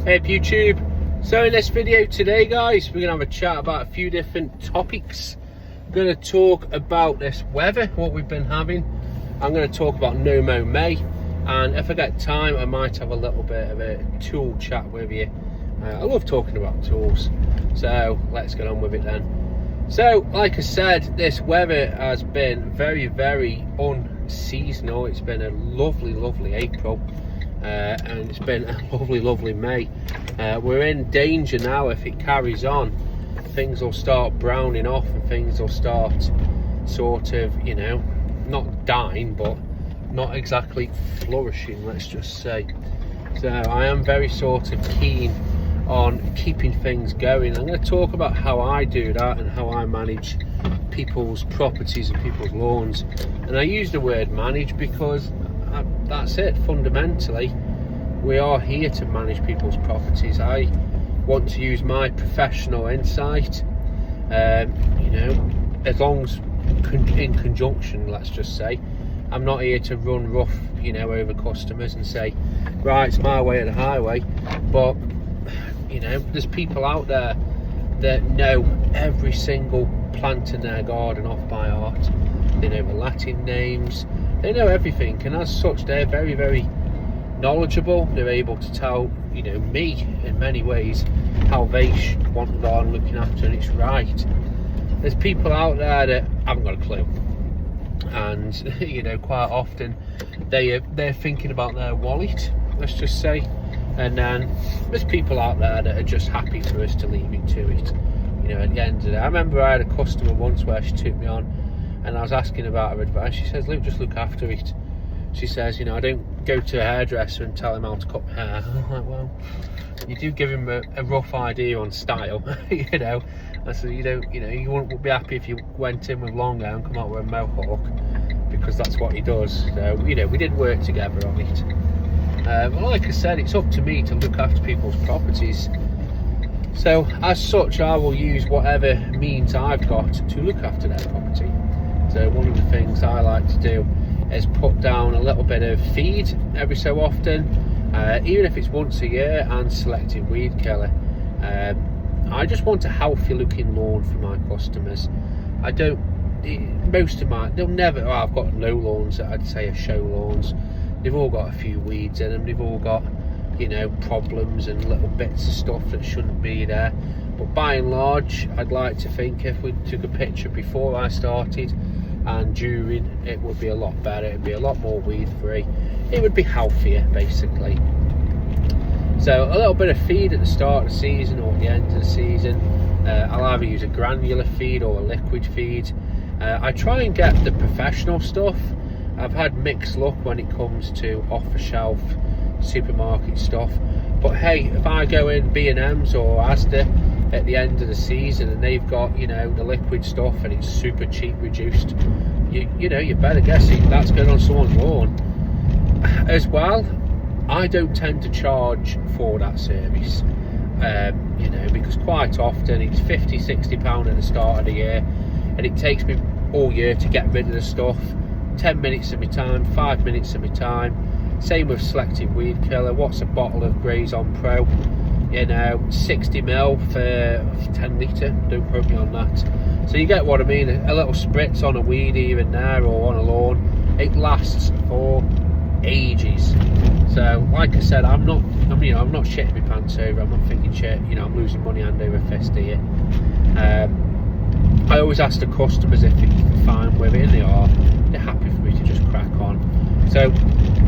Hey up YouTube. So in this video today guys, we're going to have a chat about a few different topics. We're going to talk about this weather, what we've been having. I'm going to talk about No Mow May, and if I get time I might have a little bit of a tool chat with you. I love talking about tools, so let's get on with it then. So like I said, this weather has been very unseasonal. It's been a lovely April. And it's been a lovely May. We're in danger now. If it carries on, things will start browning off and things will start sort of, you know, not dying but not exactly flourishing, let's just say. So I am very sort of keen on keeping things going. I'm going to talk about how I do that and how I manage people's properties and people's lawns. And I use the word manage because that's it. Fundamentally, we are here to manage people's properties. I want to use my professional insight, you know, as long as in conjunction, let's just say. I'm not here to run rough, you know, over customers and say, right, it's my way or the highway. But, you know, there's people out there that know every single plant in their garden off by heart. They know the Latin names. They know everything, and as such they're very knowledgeable. They're able to tell, you know, me in many ways how they want the garden looking after, and it's right. There's people out there that haven't got a clue, and you know, quite often they're thinking about their wallet, let's just say. And then there's people out there that are just happy for us to leave it to it. You know, at the end of the day, I remember I had a customer once where she took me on and I was asking about her advice. She says, Luke, just look after it. She says, you know, I don't go to a hairdresser and tell him how to cut my hair. I'm like, well, you do give him a rough idea on style, you know. I said, you don't, you know, you wouldn't be happy if you went in with long hair and come out with a mohawk, because that's what he does. So, you know, we did work together on it. But like I said, it's up to me to look after people's properties. So, as such, I will use whatever means I've got to look after their property. So one of the things I like to do is put down a little bit of feed every so often, even if it's once a year, and selective weed killer. I just want a healthy looking lawn for my customers. I don't, most of my, they'll never, I've got no lawns that I'd say are show lawns. They've all got a few weeds in them, they've all got, you know, problems and little bits of stuff that shouldn't be there. But by and large, I'd like to think if we took a picture before I started and during, it would be a lot better. It'd be a lot more weed free. It would be healthier, basically. So a little bit of feed at the start of the season or at the end of the season. I'll either use a granular feed or a liquid feed. I try and get the professional stuff. I've had mixed luck when it comes to off-the-shelf supermarket stuff. But hey, if I go in B&M's or Asda at the end of the season and they've got, you know, the liquid stuff and it's super cheap reduced, you know, you better guess it, that's going on someone's lawn. As well, I don't tend to charge for that service, you know, because quite often it's £50–60 at the start of the year, and it takes me all year to get rid of the stuff. 10 minutes of my time, 5 minutes of my time. Same with selective weed killer. What's a bottle of Graze On Pro? You know, 60ml for 10 litre, don't quote me on that. So you get what I mean, a little spritz on a weed even there or on a lawn, it lasts for ages. So like I said, I'm not shitting my pants over. I'm not thinking shit, you know, I'm losing money hand over fist here. I always ask the customers if they're fine with it, and they're happy for me to just crack on. So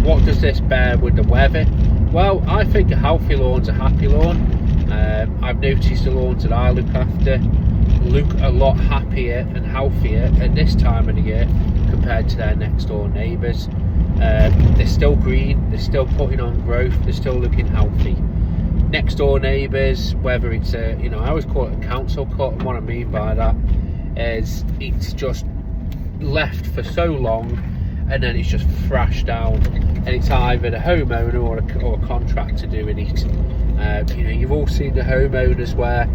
what does this bear with the weather? Well, I think a healthy lawn's a happy lawn. I've noticed the lawns that I look after look a lot happier and healthier at this time of the year compared to their next door neighbours. They're still green, they're still putting on growth, they're still looking healthy. Next door neighbours, whether it's a, you know, I always call it a council cut, and what I mean by that is it's just left for so long and then it's just thrashed down, and it's either the homeowner or a contractor doing it. You know, you've all seen the homeowners where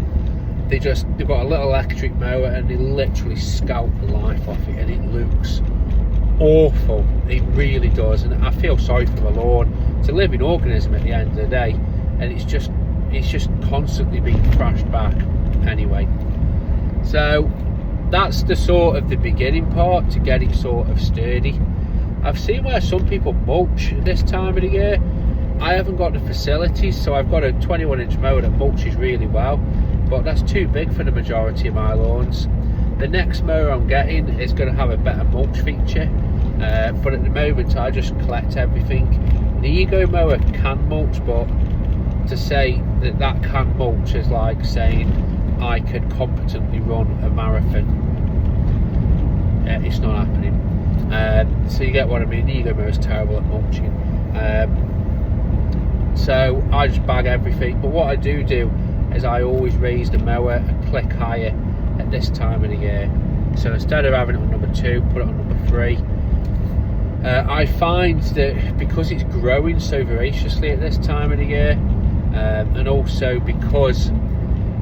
they've got a little electric mower and they literally scalp the life off it, and it looks awful. It really does, and I feel sorry for the lawn. It's a living organism at the end of the day, and it's just it's just constantly being thrashed back anyway. So that's the sort of the beginning part to get it sort of sturdy. I've seen where some people mulch this time of the year. I haven't got the facilities, so I've got a 21-inch mower that mulches really well, but that's too big for the majority of my lawns. The next mower I'm getting is going to have a better mulch feature, but at the moment I just collect everything. The Ego mower can mulch, but to say that that can mulch is like saying I could competently run a marathon. It's not happening. So you get what I mean. The Ego mower is terrible at mulching. So I just bag everything, but what I do is I always raise the mower a click higher at this time of the year. So instead of having it on number 2, put it on number 3. I find that because it's growing so voraciously at this time of the year, and also because,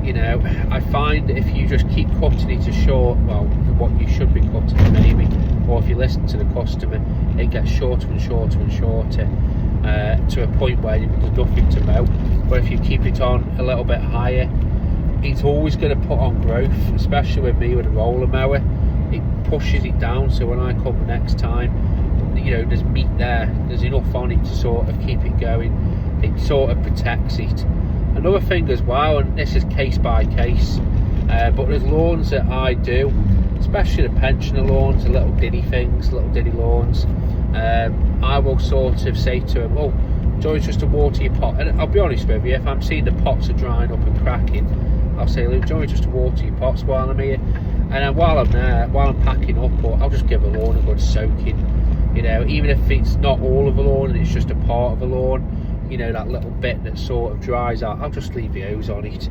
you know, I find that if you just keep cutting it to short, well, what you should be cutting maybe, or if you listen to the customer, it gets shorter and shorter and shorter, to a point where there's nothing to mow. But if you keep it on a little bit higher, it's always going to put on growth, especially with me with a roller mower. It pushes it down, so when I come next time, you know, there's meat there, there's enough on it to sort of keep it going. It sort of protects it. Another thing as well, and this is case by case, but there's lawns that I do, especially the pensioner lawns, the little diddy things, little diddy lawns. I will sort of say to them, oh, Joy's just to water your pot. And I'll be honest with you, if I'm seeing the pots are drying up and cracking, I'll say, Luke, Joy, just to water your pots while I'm here. And then while I'm there, while I'm packing up, I'll just give a lawn a good soaking. You know, even if it's not all of a lawn and it's just a part of a lawn, you know, that little bit that sort of dries out, I'll just leave the hose on it.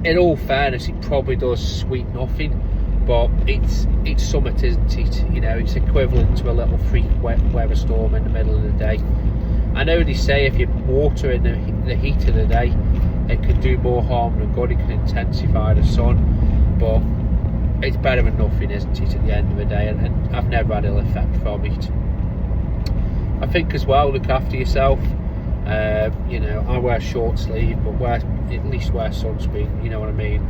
In all fairness, it probably does sweet nothing, but it's summit, isn't it? You know, it's equivalent to a little freak weather storm in the middle of the day. I know they say if you water in the heat of the day, it can do more harm than good. It can intensify the sun, but it's better than nothing, isn't it, at the end of the day? And I've never had ill effect from it. I think as well, look after yourself. You know, I wear short sleeve, but at least wear sunscreen, you know what I mean?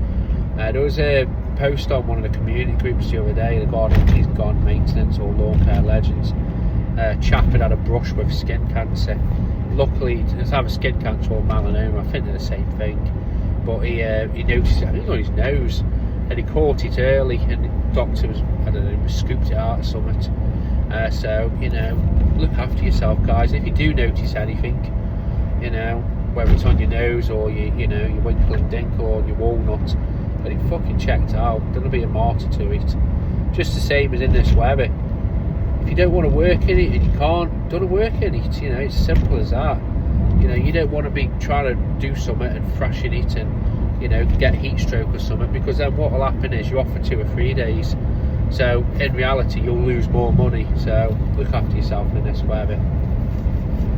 There was a post on one of the community groups the other day, the garden maintenance or lawn care legends. Chap had a brush with skin cancer. Luckily, it's either skin cancer or melanoma, I think they're the same thing. But he noticed it, I think on his nose, and he caught it early, and the doctor was, I don't know, scooped it out or something. So, you know, look after yourself, guys. If you do notice anything, you know, whether it's on your nose or you know, your winkle and dinkle or your walnut, get it fucking checked out. Don't be a martyr to it. Just the same as in this weather. If you don't want to work in it and you can't, don't work in it. You know, it's simple as that. You know, you don't want to be trying to do something and thrashing it and, you know, get heat stroke or something, because then what will happen is you're off for 2 or 3 days. So in reality, you'll lose more money. So look after yourself in this weather.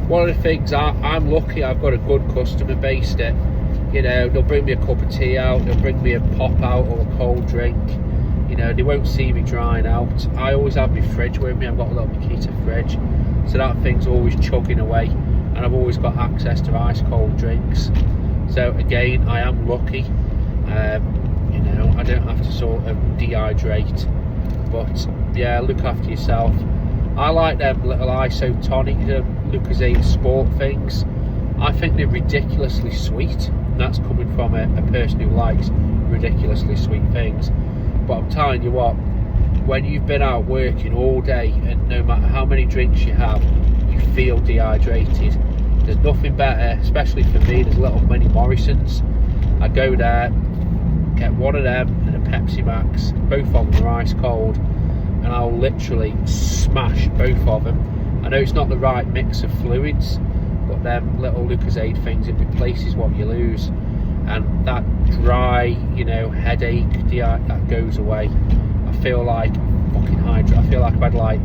One of the things I'm lucky, I've got a good customer base that, you know, they'll bring me a cup of tea out, they'll bring me a pop out or a cold drink. You know, they won't see me drying out. I always have my fridge with me. I've got a little Makita fridge, so that thing's always chugging away, and I've always got access to ice cold drinks. So again, I am lucky. You know, I don't have to sort of dehydrate. But yeah, look after yourself. I like them little isotonic Lucozade sport things. I think they're ridiculously sweet, and that's coming from a person who likes ridiculously sweet things. But I'm telling you what, when you've been out working all day and no matter how many drinks you have, you feel dehydrated. There's nothing better, especially for me. There's little mini Morrisons. I go there, get one of them and a Pepsi Max, both of them are ice cold, and I'll literally smash both of them. I know it's not the right mix of fluids, but them little Lucozade things, it replaces what you lose, and that dry, you know, headache, that goes away. I feel like fucking hydrated. I feel like I've had, like,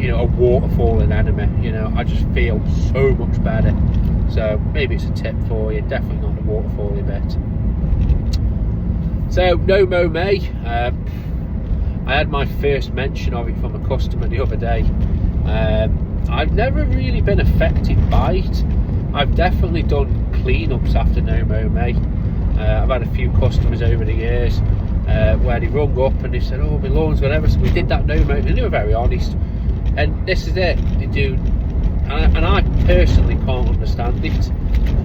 you know, a waterfall in enema. You know, I just feel so much better. So maybe it's a tip for you. Definitely not the waterfall bit. So No Mow May, I had my first mention of it from a customer the other day. I've never really been affected by it. I've definitely done cleanups after No Mow May. I've had a few customers over the years where they rung up and they said, oh, my lawn's whatever, so we did that No Mow, and they were very honest. And this is it, they do, and I personally can't understand it.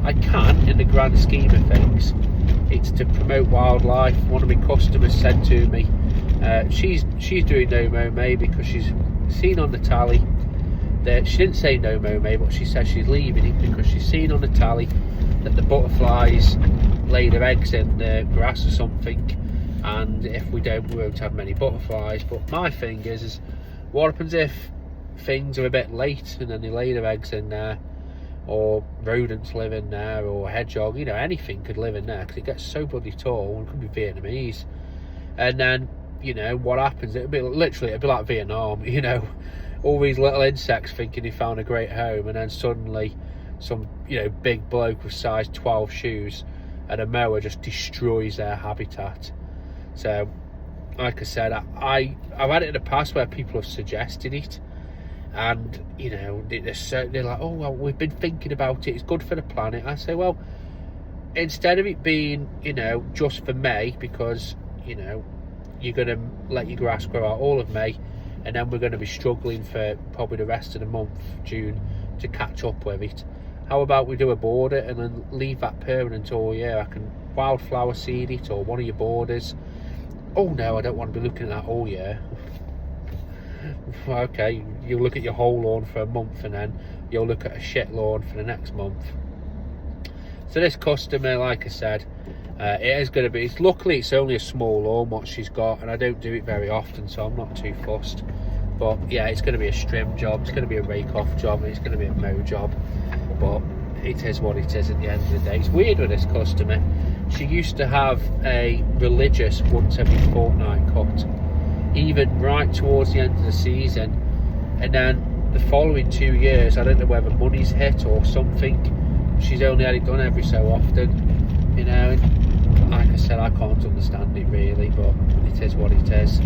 I can, in the grand scheme of things. It's to promote wildlife. One of my customers said to me, she's doing No Mow May because she's seen on the tally that, she didn't say No Mow May, but she says she's leaving it because she's seen on the tally that the butterflies lay their eggs in the grass or something, and if we don't, we won't have many butterflies. But my thing is what happens if things are a bit late and then they lay their eggs in there, or rodents live in there, or hedgehog, you know, anything could live in there because it gets so bloody tall, and it could be Vietnamese, and then, you know, what happens, it'd be like Vietnam, you know, all these little insects thinking they found a great home, and then suddenly some, you know, big bloke with size 12 shoes and a mower just destroys their habitat. So like I said, I've had it in the past where people have suggested it, and, you know, they're like, oh, well, we've been thinking about it, it's good for the planet. I say, well, instead of it being, you know, just for May, because, you know, you're going to let your grass grow out all of May, and then we're going to be struggling for probably the rest of the month, June, to catch up with it. How about we do a border and then leave that permanent all year? I can wildflower seed it, or one of your borders. Oh no, I don't want to be looking at that all year. Okay, you'll look at your whole lawn for a month, and then you'll look at a shit lawn for the next month. So this customer, like I said, it is going to be, luckily it's only a small lawn what she's got, and I don't do it very often, so I'm not too fussed. But yeah, it's going to be a trim job, it's going to be a rake off job, and it's going to be a mow job. But it is what it is at the end of the day. It's weird with this customer. She used to have a religious once every fortnight cut, even right towards the end of the season, and then the following 2 years, I don't know whether money's hit or something, she's only had it done every so often, you know. And like I said, I can't understand it really, but it is what it is.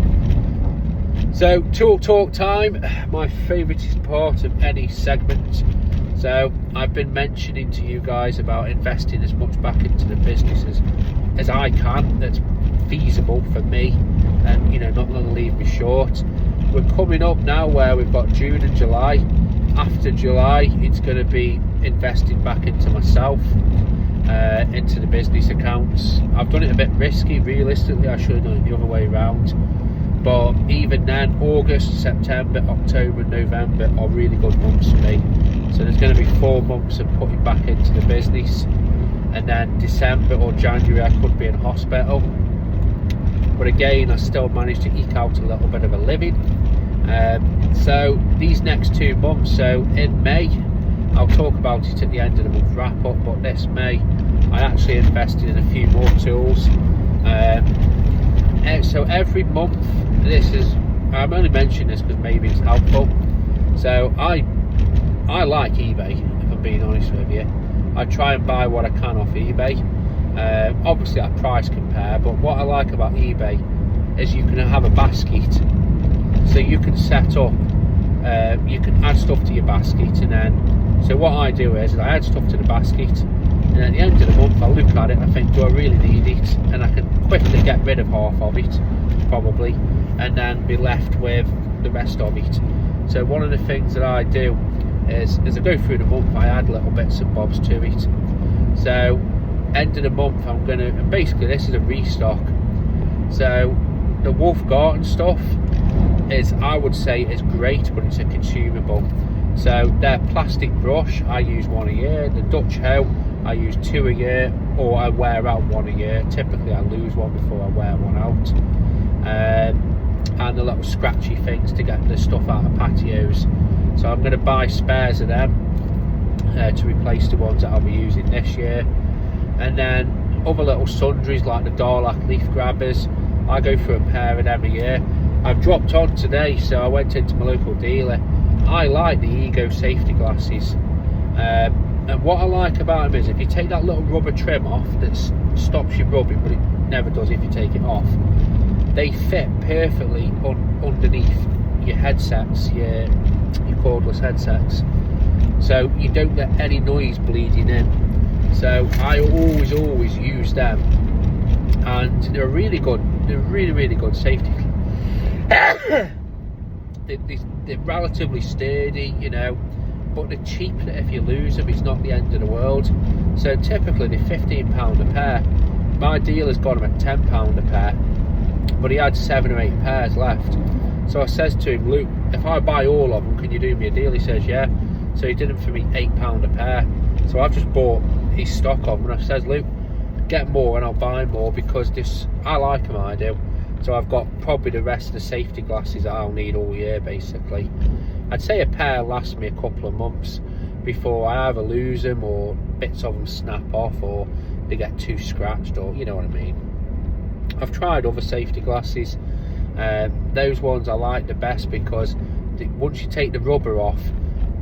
So talk time, my favourite part of any segment. So I've been mentioning to you guys about investing as much back into the business as I can, that's feasible for me, and, you know, not going to leave me short. We're coming up now where we've got June and July. After July, it's going to be investing back into myself, into the business accounts. I've done it a bit risky, realistically. I should have done it the other way around, but even then, August, September, October, November are really good months for me. So there's going to be 4 months of putting back into the business, and then December or January I could be in hospital, but again I still managed to eke out a little bit of a living. So these next 2 months, so in May, I'll talk about it at the end of the month wrap up, but this May I actually invested in a few more tools. So every month, I'm only mentioning this because maybe it's helpful. So I like eBay, if I'm being honest with you. I try and buy what I can off eBay. Obviously I price compare, but what I like about eBay is you can have a basket, so you can set up, you can add stuff to your basket, and then, so what I do is I add stuff to the basket, and at the end of the month I look at it and I think, do I really need it? And I can quickly get rid of half of it, probably, and then be left with the rest of it. So one of the things that I do is, as I go through the month, I add little bits and bobs to it. So end of the month I'm gonna, and basically this is a restock. So the Wolf Garden stuff is, I would say, is great, but it's a consumable. So their plastic brush, I use 1 a year. The Dutch hoe, I use 2 a year, or I wear out 1 a year. Typically I lose one before I wear one out. And the little scratchy things to get the stuff out of patios. So I'm going to buy spares of them to replace the ones that I'll be using this year. And then other little sundries like the Darlac leaf grabbers, I go through a pair of them a year. I've dropped on today, so I went into my local dealer. I like the Ego safety glasses, and what I like about them is if you take that little rubber trim off that stops you rubbing, but it never does if you take it off, they fit perfectly underneath your headsets, your cordless headsets, so you don't get any noise bleeding in. So I always use them, and they're really good. They're really good safety. They're relatively sturdy, you know, but they're cheap. If you lose them, it's not the end of the world. So typically they're £15 a pair. My dealer's got them at £10 a pair, but he had 7 or 8 pairs left. So I says to him, Luke, if I buy all of them, can you do me a deal? He says, yeah. So he did them for me £8 a pair. So I've just bought his stock of them, and I says, Luke, get more and I'll buy more, because I like them, I do. So I've got probably the rest of the safety glasses that I'll need all year, basically. I'd say a pair lasts me a couple of months before I either lose them, or bits of them snap off, or they get too scratched, or you know what I mean. I've tried other safety glasses. Those ones I like the best, because once you take the rubber off,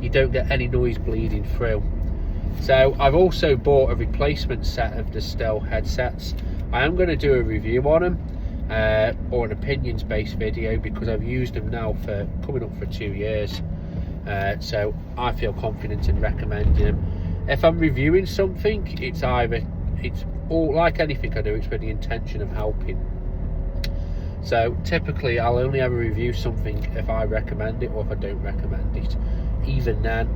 you don't get any noise bleeding through. So I've also bought a replacement set of the Still headsets. I am going to do a review on them, or an opinions based video, because I've used them now for coming up for 2 years. So I feel confident in recommending them. If I'm reviewing something, it's all like anything I do, it's with the intention of helping. So typically I'll only ever review something if I recommend it, or if I don't recommend it. Even then,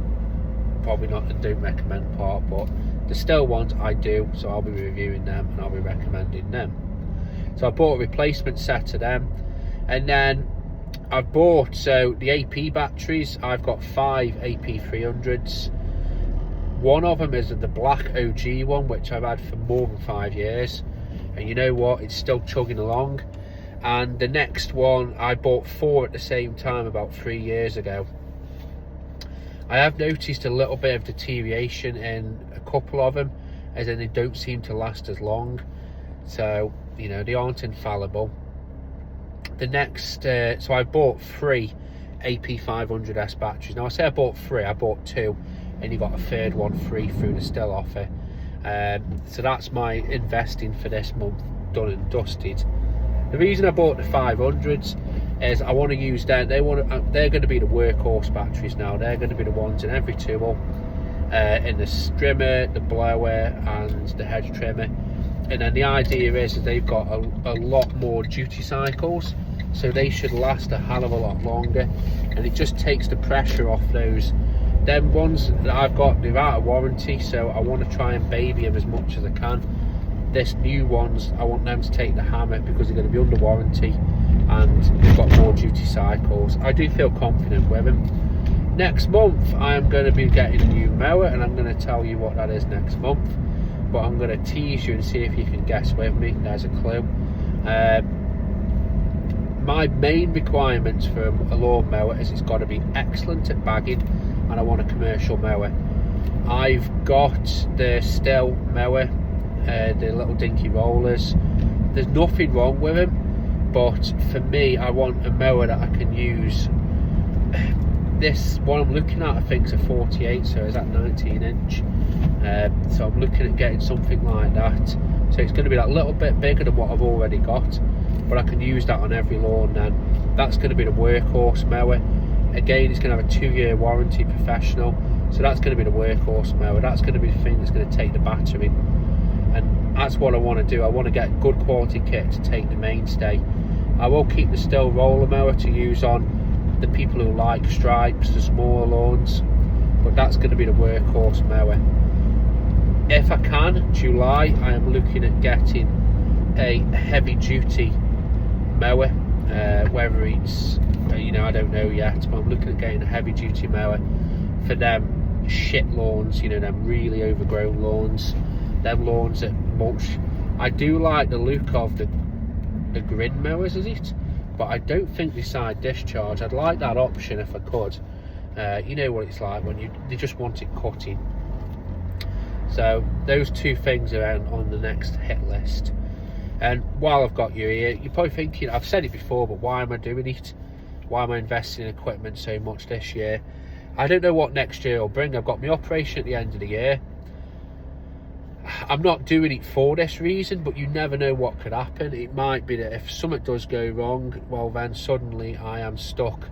probably not the don't recommend part, but the Still ones I do, so I'll be reviewing them and I'll be recommending them. So I bought a replacement set of them, and then I've bought, so the AP batteries, I've got 5 AP300s. One of them is the black OG one, which I've had for more than 5 years, and you know what, it's still chugging along. And the next one, I bought 4 at the same time about 3 years ago. I have noticed a little bit of deterioration in a couple of them, as in they don't seem to last as long. So, you know, they aren't infallible. The next, so I bought 3 AP500S batteries. Now I say I bought 3, I bought 2, and you got a third one free through the Still offer. So that's my investing for this month done and dusted. The reason I bought the 500s is I want to use them. They're going to be the workhorse batteries now. They're going to be the ones in every tool, in the strimmer, the blower, and the hedge trimmer. And then the idea is that they've got a lot more duty cycles, so they should last a hell of a lot longer, and it just takes the pressure off those. Them ones that I've got, they're out of warranty, so I want to try and baby them as much as I can. This new ones, I want them to take the hammer, because they're going to be under warranty and they've got more duty cycles. I do feel confident with them. Next month I am going to be getting a new mower, and I'm going to tell you what that is next month, but I'm going to tease you and see if you can guess with me. There's a clue. My main requirements for a lawn mower is it's got to be excellent at bagging, and I want a commercial mower. I've got the Still mower, the little dinky rollers. There's nothing wrong with them, but for me, I want a mower that I can use. This one I'm looking at, I think, is a 48, so it's at 19 inch. So I'm looking at getting something like that. So it's going to be that little bit bigger than what I've already got, but I can use that on every lawn then. That's going to be the workhorse mower. Again, it's going to have a 2-year warranty, professional. So that's going to be the workhorse mower. That's going to be the thing that's going to take the battery. And that's what I want to do. I want to get good quality kit to take the mainstay. I will keep the Still roller mower to use on the people who like stripes, the smaller lawns, but that's going to be the workhorse mower. If I can, July, I am looking at getting a heavy duty mower, whether it's, you know, I don't know yet, but I'm looking at getting a heavy duty mower for them shit lawns, you know, them really overgrown lawns, them lawns that mulch. I do like the look of the grid mowers, is it? But I don't think they side discharge. I'd like that option if I could. You know what it's like when they just want it cutting. So those 2 things are on the next hit list. And while I've got you here, you're probably thinking, I've said it before, but why am I doing it? Why am I investing in equipment so much this year? I don't know what next year will bring. I've got my operation at the end of the year. I'm not doing it for this reason, but you never know what could happen. It might be that if something does go wrong, well then suddenly I am stuck,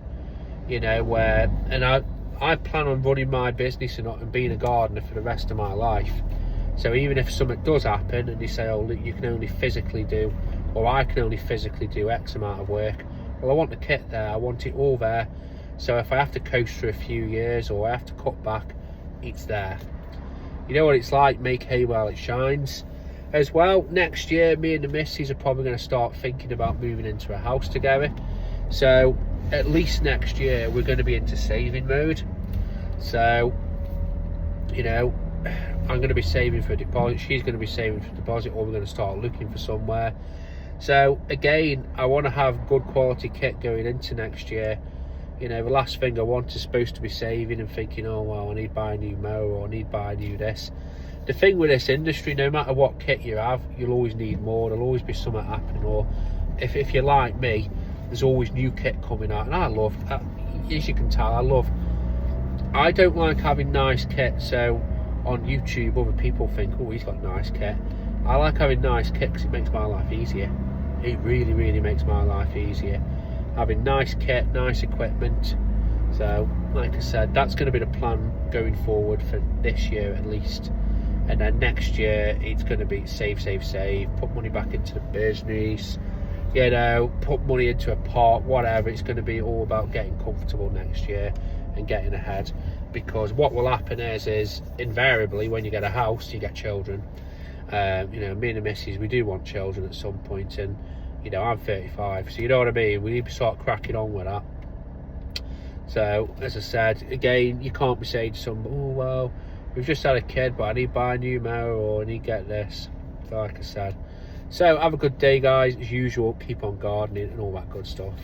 you know, where, and I plan on running my business and being a gardener for the rest of my life. So even if something does happen and they say, oh look, you can only physically do, or I can only physically do X amount of work, well, I want the kit there, I want it all there. So if I have to coast for a few years or I have to cut back, it's there. You know what it's like, make hay while it shines. As well, next year, me and the missus are probably going to start thinking about moving into a house together. So at least next year, we're going to be into saving mode. So, you know, I'm going to be saving for a deposit, she's going to be saving for a deposit, or we're going to start looking for somewhere. So again, I want to have good quality kit going into next year. You know, the last thing I want is supposed to be saving and thinking, oh well, I need to buy a new mower, or I need to buy a new this. The thing with this industry, no matter what kit you have, you'll always need more. There'll always be something happening, or if you're like me, there's always new kit coming out. And I love, as you can tell, I don't like having nice kit. So on YouTube, other people think, oh, he's got nice kit. I like having nice kit because it makes my life easier. It really, really makes my life easier. Having nice kit, nice equipment. So, like I said, that's going to be the plan going forward for this year at least. And then next year, it's going to be save, put money back into the business, you know, put money into a pot, whatever. It's going to be all about getting comfortable next year and getting ahead. Because what will happen is invariably when you get a house, you get children. You know, me and the missus, we do want children at some point, and you know, I'm 35, so you know what I mean, we need to start cracking on with that. So as I said, again, you can't be saying to somebody, oh well, we've just had a kid but I need to buy a new mower, or I need to get this. So like I said, so have a good day guys, as usual, keep on gardening and all that good stuff.